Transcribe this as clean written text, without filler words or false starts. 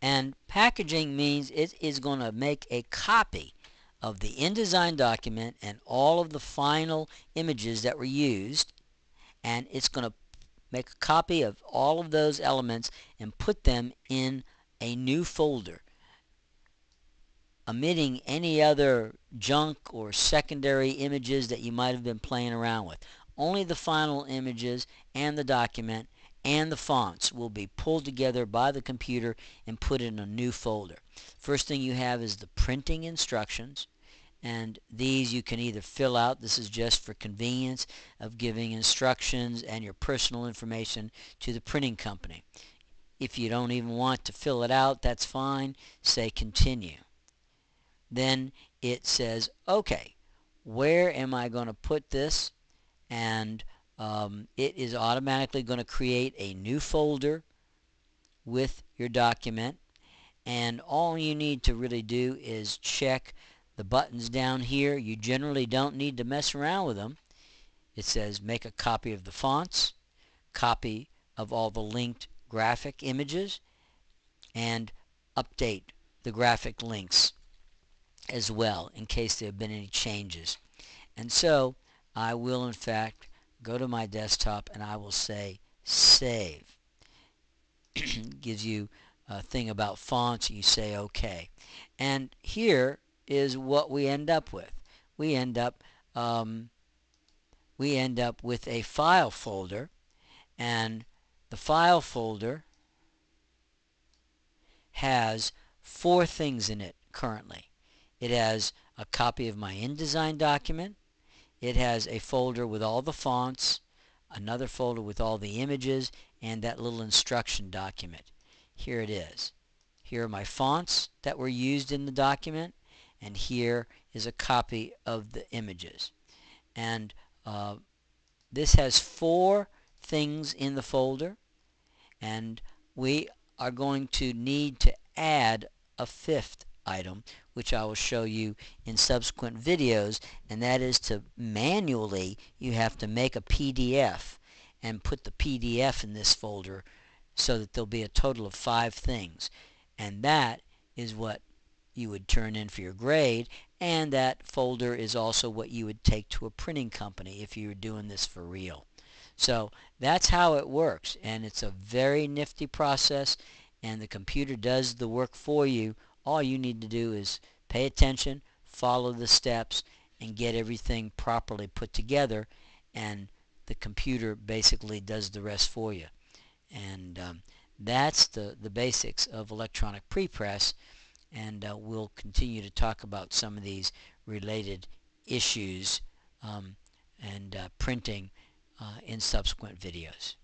And packaging means it is going to make a copy of the InDesign document and all of the final images that were used, and it's going to make a copy of all of those elements and put them in a new folder, omitting any other junk or secondary images that you might have been playing around with. Only the final images and the document and the fonts will be pulled together by the computer and put in a new folder. First thing you have is the printing instructions, and these you can either fill out. This is just for convenience of giving instructions and your personal information to the printing company. If you don't even want to fill it out, that's fine. Say continue. Then it says, okay, where am I going to put this? And it is automatically going to create a new folder with your document. And all you need to really do is check the buttons down here. You generally don't need to mess around with them. It says make a copy of the fonts, copy of all the linked graphic images, and update the graphic links as well in case there have been any changes. And so I will in fact go to my desktop and I will say save. Gives you a thing about fonts. You say OK, and here is what we end up with. We end up with a file folder, and the file folder has 4 things in it currently. It has a copy of my InDesign document. It has a folder with all the fonts, another folder with all the images, and that little instruction document. Here it is. Here are my fonts that were used in the document, and here is a copy of the images. And this has 4 things in the folder, and we are going to need to add a 5th item, which I will show you in subsequent videos, and that is to manually, you have to make a PDF and put the PDF in this folder so that there'll be a total of 5 things, and that is what you would turn in for your grade, and that folder is also what you would take to a printing company if you were doing this for real. So that's how it works, and it's a very nifty process, and the computer does the work for you. All you need to do is pay attention, follow the steps, and get everything properly put together, and the computer basically does the rest for you. And that's the basics of electronic prepress, and we'll continue to talk about some of these related issues and printing in subsequent videos.